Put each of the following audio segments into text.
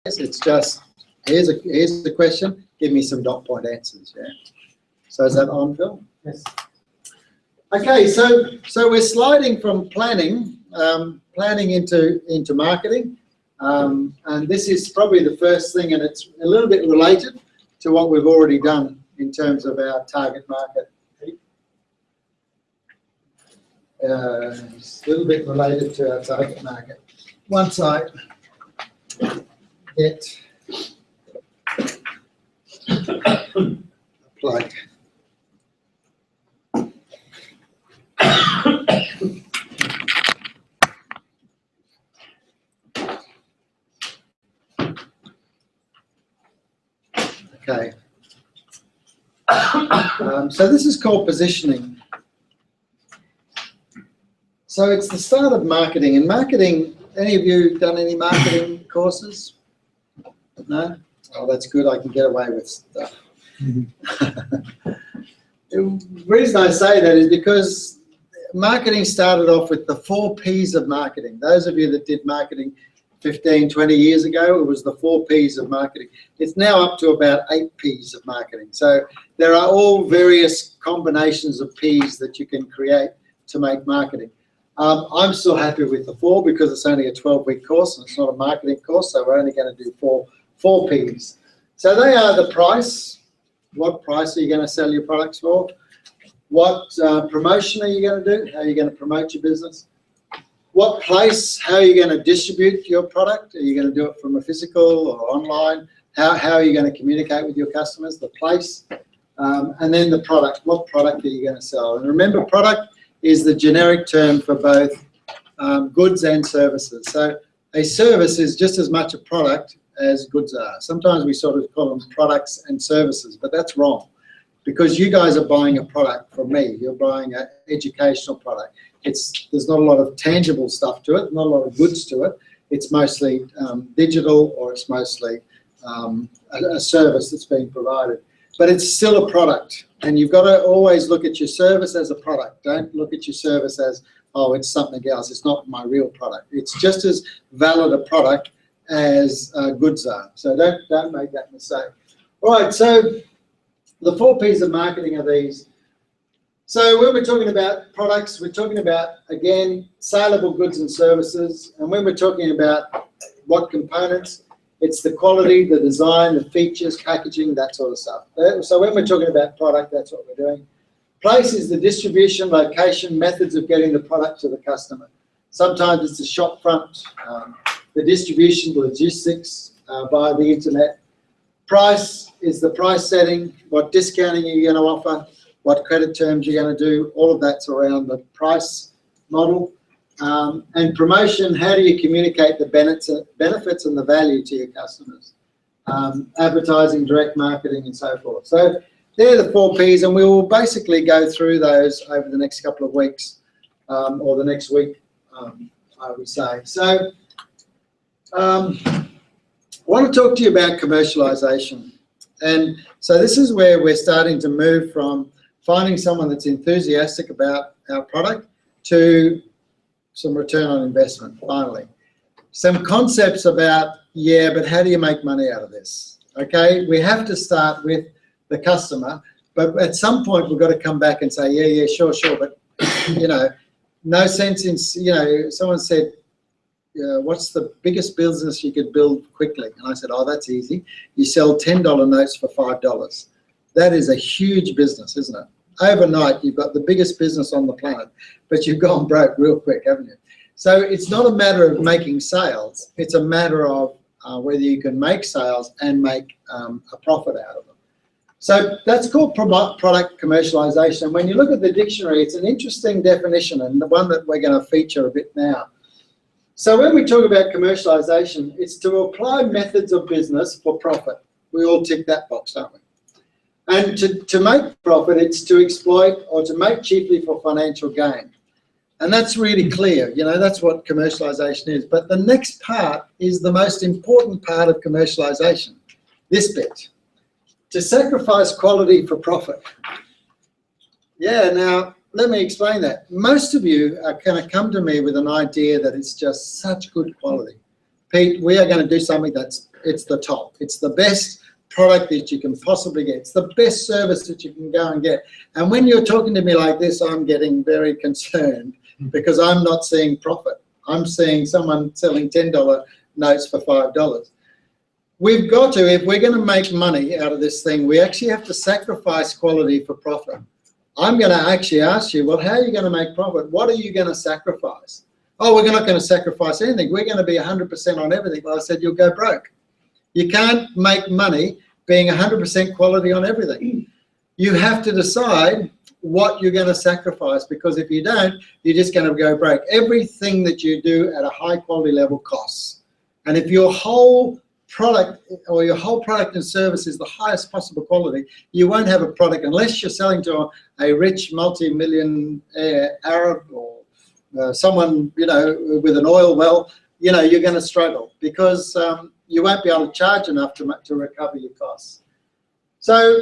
It's just, here's the question, give me some dot point answers, yeah. So is that on, Phil? Yes. Okay, so we're sliding from planning into marketing, and this is probably the first thing, and it's a little bit related to what we've already done in terms of our target market. It's a little bit related to our target market. Once I get applied. Okay. So this is called positioning. So it's the start of marketing. And marketing, any of you done any marketing courses? No? Oh, that's good. I can get away with stuff. The reason I say that is because marketing started off with the 4 Ps of marketing. Those of you that did marketing 15, 20 years ago, it was the 4 Ps of marketing. It's now up to about 8 Ps of marketing. So there are all various combinations of Ps that you can create to make marketing. I'm still happy with the 4 because it's only a 12-week course and it's not a marketing course, so we're only going to do four Ps. So they are the price. What price are you going to sell your products for? What promotion are you going to do? How are you going to promote your business? What place? How are you going to distribute your product? Are you going to do it from a physical or online? How are you going to communicate with your customers? The place. And then the product. What product are you going to sell? And remember, product is the generic term for both goods and services. So a service is just as much a product as goods are. Sometimes we sort of call them products and services, but that's wrong because you guys are buying a product from me. You're buying an educational product. There's not a lot of tangible stuff to it, not a lot of goods to it. It's mostly digital, or it's mostly a service that's being provided. But it's still a product, and you've got to always look at your service as a product. Don't look at your service as, oh, it's something else. It's not my real product. It's just as valid a product as goods are. So don't make that mistake. All right, so the 4 Ps of marketing are these. So when we're talking about products, we're talking about, again, saleable goods and services. And when we're talking about what components, it's the quality, the design, the features, packaging, that sort of stuff. So when we're talking about product, that's what we're doing. Place is the distribution, location, methods of getting the product to the customer. Sometimes it's the shop front, the distribution, logistics via the internet. Price is the price setting, what discounting are you going to offer, what credit terms you're going to do. All of that's around the price model. And promotion, how do you communicate the benefits and the value to your customers? Advertising, direct marketing, and so forth. So they're the 4 Ps, and we will basically go through those over the next couple of weeks, or the next week, I would say. So I want to talk to you about commercialization. And so this is where we're starting to move from finding someone that's enthusiastic about our product to some return on investment, finally. Some concepts about, yeah, but how do you make money out of this? Okay, we have to start with the customer, but at some point we've got to come back and say, yeah, sure, but, you know, no sense in, you know, someone said, what's the biggest business you could build quickly? And I said, oh, that's easy. You sell $10 notes for $5. That is a huge business, isn't it? Overnight, you've got the biggest business on the planet, but you've gone broke real quick, haven't you? So it's not a matter of making sales. It's a matter of whether you can make sales and make a profit out of them. So that's called product commercialization. When you look at the dictionary, it's an interesting definition, and the one that we're going to feature a bit now. So when we talk about commercialization, it's to apply methods of business for profit. We all tick that box, don't we? And to make profit, it's to exploit or to make chiefly for financial gain. And that's really clear, you know, that's what commercialization is. But the next part is the most important part of commercialization, this bit, to sacrifice quality for profit. Yeah, now, let me explain that. Most of you are going to come to me with an idea that it's just such good quality. Pete, we are going to do something it's the top. It's the best product that you can possibly get. It's the best service that you can go and get. And when you're talking to me like this, I'm getting very concerned because I'm not seeing profit. I'm seeing someone selling $10 notes for $5. We've got to, if we're going to make money out of this thing, we actually have to sacrifice quality for profit. I'm going to actually ask you, well, how are you going to make profit? What are you going to sacrifice? Oh, we're not going to sacrifice anything. We're going to be 100% on everything. Well, I said, you'll go broke. You can't make money being 100% quality on everything. You have to decide what you're going to sacrifice, because if you don't, you're just going to go broke. Everything that you do at a high quality level costs. And if your whole product or your whole product and service is the highest possible quality, you won't have a product unless you're selling to a rich multi-million Arab or someone, you know, with an oil well. You know, you're going to struggle because you won't be able to charge enough to recover your costs. So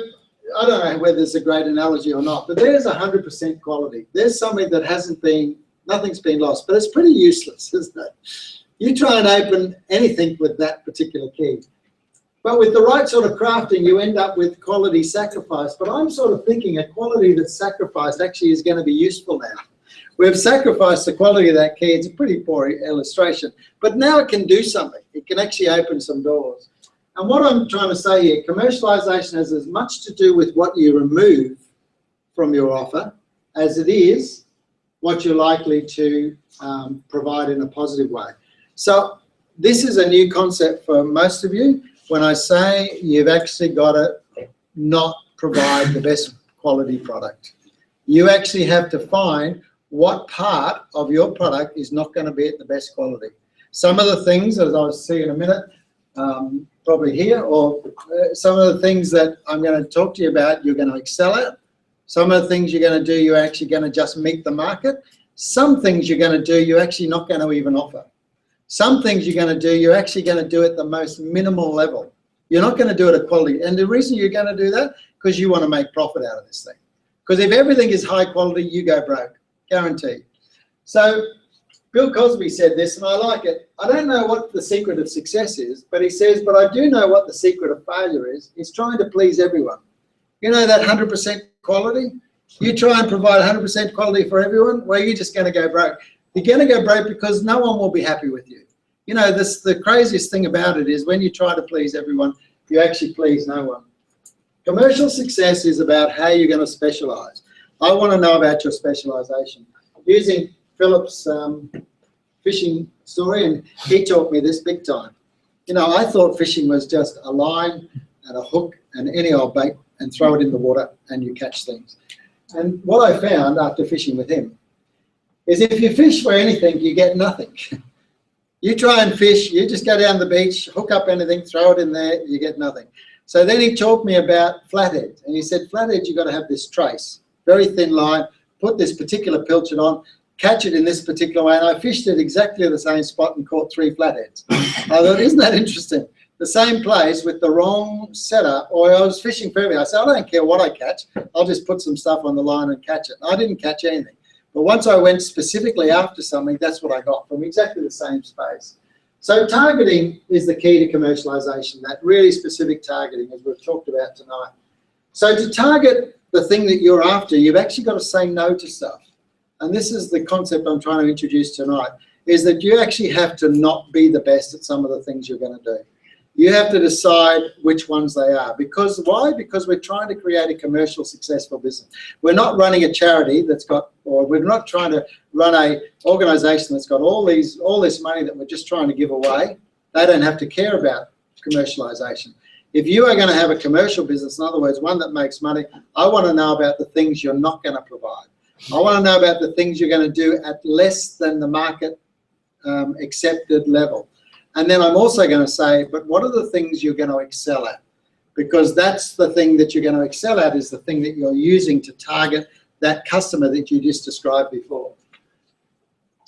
I don't know whether it's a great analogy or not, but there's 100% quality. There's something that nothing's been lost, but it's pretty useless, isn't it? You try and open anything with that particular key. But with the right sort of crafting, you end up with quality sacrifice. But I'm sort of thinking a quality that's sacrificed actually is going to be useful now. We've sacrificed the quality of that key. It's a pretty poor illustration, but now it can do something. It can actually open some doors. And what I'm trying to say here, commercialization has as much to do with what you remove from your offer as it is what you're likely to provide in a positive way. So this is a new concept for most of you. When I say you've actually got to not provide the best quality product, you actually have to find what part of your product is not going to be at the best quality. Some of the things, as I'll see in a minute, probably here, or some of the things that I'm going to talk to you about, you're going to excel at. Some of the things you're going to do, you're actually going to just meet the market. Some things you're going to do, you're actually not going to even offer. Some things you're going to do, you're actually going to do at the most minimal level. You're not going to do it at quality. And the reason you're going to do that, because you want to make profit out of this thing. Because if everything is high quality, you go broke, guaranteed. So Bill Cosby said this, and I like it. I don't know what the secret of success is, but he says, but I do know what the secret of failure is. It's trying to please everyone. You know that 100% quality? You try and provide 100% quality for everyone, well, you're just going to go broke. You're going to go broke because no one will be happy with you. You know, the craziest thing about it is when you try to please everyone, you actually please no one. Commercial success is about how you're going to specialize. I want to know about your specialization. Using Philip's fishing story, and he taught me this big time. You know, I thought fishing was just a line and a hook and any old bait and throw it in the water and you catch things. And what I found after fishing with him is if you fish for anything, you get nothing. You try and fish, you just go down the beach, hook up anything, throw it in there, you get nothing. So then he taught me about flathead, and he said, flathead, you've got to have this trace, very thin line, put this particular pilchard on, catch it in this particular way, and I fished at exactly the same spot and caught 3 flatheads. I thought, isn't that interesting? The same place with the wrong setup, or I was fishing for everything. I said, I don't care what I catch, I'll just put some stuff on the line and catch it. I didn't catch anything. But once I went specifically after something, that's what I got from exactly the same space. So targeting is the key to commercialization, that really specific targeting, as we've talked about tonight. So to target the thing that you're after, you've actually got to say no to stuff. And this is the concept I'm trying to introduce tonight, is that you actually have to not be the best at some of the things you're going to do. You have to decide which ones they are. Because why? Because we're trying to create a commercial successful business. We're not running a charity that's got, or we're not trying to run a organization that's got all this money that we're just trying to give away. They don't have to care about commercialization. If you are going to have a commercial business, in other words, one that makes money, I want to know about the things you're not going to provide. I want to know about the things you're going to do at less than the market accepted level. And then I'm also going to say, but what are the things you're going to excel at? Because that's the thing that you're going to excel at, is the thing that you're using to target that customer that you just described before.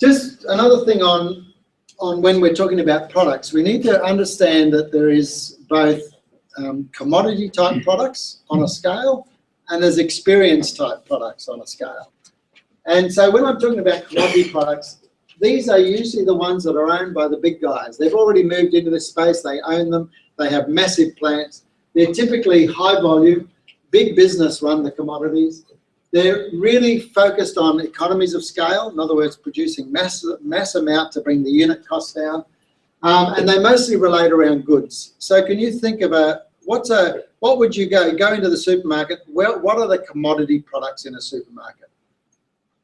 Just another thing on when we're talking about products, we need to understand that there is both commodity type products on a scale, and there's experience type products on a scale. And so when I'm talking about commodity products, these are usually the ones that are owned by the big guys. They've already moved into this space, they own them, they have massive plants. They're typically high volume, big business run the commodities. They're really focused on economies of scale, in other words, producing mass amount to bring the unit cost down. And they mostly relate around goods. So can you think of what would you go into the supermarket? Well, what are the commodity products in a supermarket?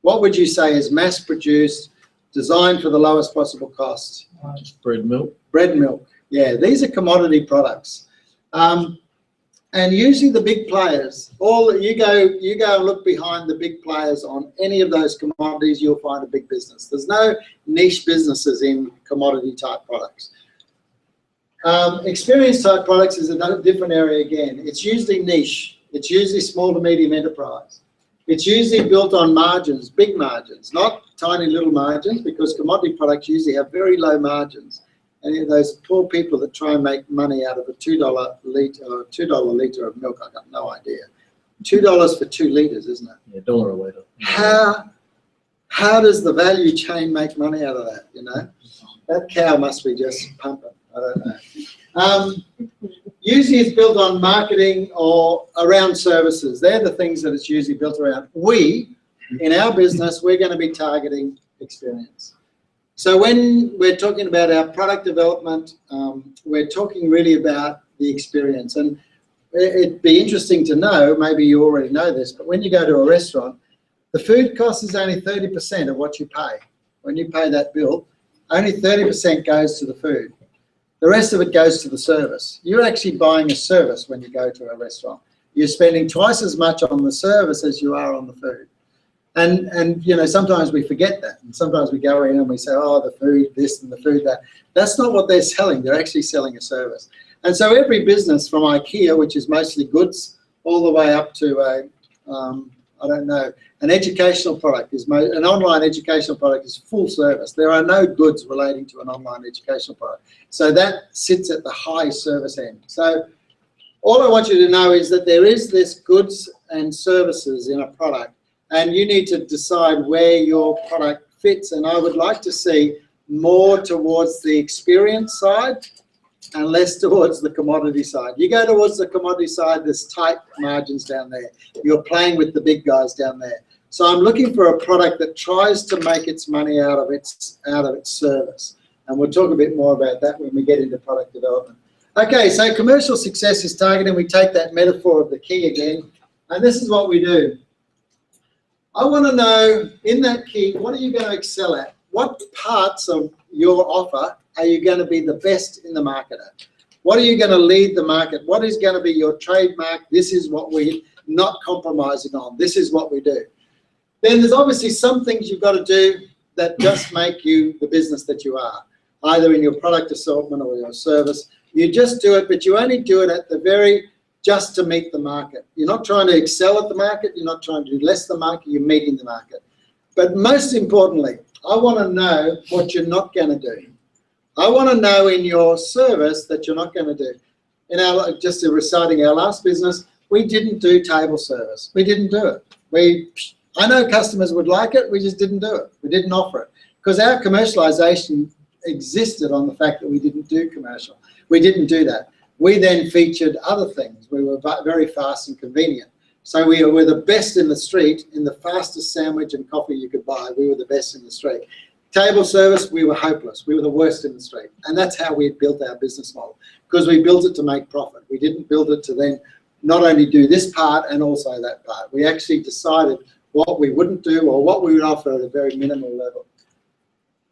What would you say is mass produced, designed for the lowest possible cost? Bread, milk. Bread, milk. Yeah, these are commodity products. And usually the big players, you go and look behind the big players on any of those commodities, you'll find a big business. There's no niche businesses in commodity type products. Experience type products is a different area again. It's usually niche. It's usually small to medium enterprise. It's usually built on margins, big margins, not tiny little margins, because commodity products usually have very low margins. And those poor people that try and make money out of a $2 litre or $2 litre of milk, I've got no idea. $2 for 2 litres, isn't it? Yeah, $1 a litre. How does the value chain make money out of that, you know? That cow must be just pumping. I don't know. Usually it's built on marketing or around services. They're the things that it's usually built around. In our business, we're going to be targeting experience. So when we're talking about our product development, we're talking really about the experience. And it'd be interesting to know, maybe you already know this, but when you go to a restaurant, the food cost is only 30% of what you pay. When you pay that bill, only 30% goes to the food. The rest of it goes to the service. You're actually buying a service when you go to a restaurant. You're spending twice as much on the service as you are on the food. And you know, sometimes we forget that. And sometimes we go in and we say, oh, the food this and the food that. That's not what they're selling. They're actually selling a service. And so every business from IKEA, which is mostly goods, all the way up to I don't know, an educational product an online educational product is full service. There are no goods relating to an online educational product. So that sits at the high service end. So all I want you to know is that there is this goods and services in a product, and you need to decide where your product fits. And I would like to see more towards the experience side and less towards the commodity side. You go towards the commodity side, there's tight margins down there. You're playing with the big guys down there. So I'm looking for a product that tries to make its money out of its service. And we'll talk a bit more about that when we get into product development. Okay, so commercial success is targeting. We take that metaphor of the key again, and this is what we do. I want to know, in that key, what are you going to excel at? What parts of your offer are you going to be the best in the market at? What are you going to lead the market? What is going to be your trademark? This is what we're not compromising on. This is what we do. Then there's obviously some things you've got to do that just make you the business that you are, either in your product assortment or your service. You just do it, but you only do it at the just to meet the market. You're not trying to excel at the market. You're not trying to do less than the market. You're meeting the market. But most importantly, I want to know what you're not going to do. I want to know in your service that you're not going to do. Just reciting our last business, we didn't do table service. We didn't do it. I know customers would like it. We just didn't do it. We didn't offer it because our commercialization existed on the fact that we didn't do commercial. We didn't do that. We then featured other things. We were very fast and convenient. So we were the best in the street in the fastest sandwich and coffee you could buy. We were the best in the street. Table service, we were hopeless. We were the worst in the street. And that's how we built our business model, because we built it to make profit. We didn't build it to then not only do this part and also that part. We actually decided what we wouldn't do or what we would offer at a very minimal level.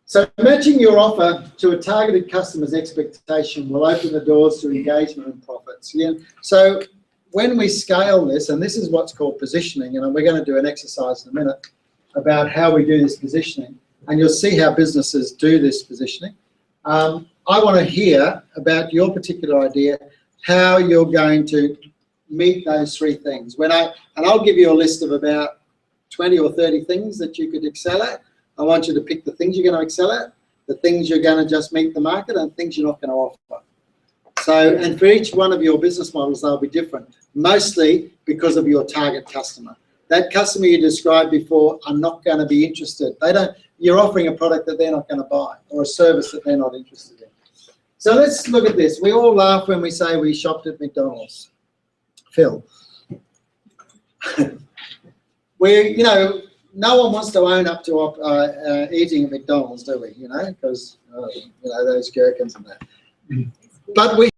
So matching your offer to a targeted customer's expectation will open the doors to engagement and profits. Yeah. So when we scale this, and this is what's called positioning, and we're going to do an exercise in a minute about how we do this positioning, and you'll see how businesses do this positioning. I want to hear about your particular idea, how you're going to meet those three things. And I'll give you a list of about 20 or 30 things that you could excel at. I want you to pick the things you're going to excel at, the things you're going to just meet the market, and things you're not going to offer. So, and for each one of your business models, they'll be different, mostly because of your target customer. that customer you described before are not going to be interested. You're offering a product that they're not going to buy or a service that they're not interested in. So let's look at this. We all laugh when we say we shopped at McDonald's. Phil. No one wants to own up to eating at McDonald's, do we? Because those gherkins and that. But we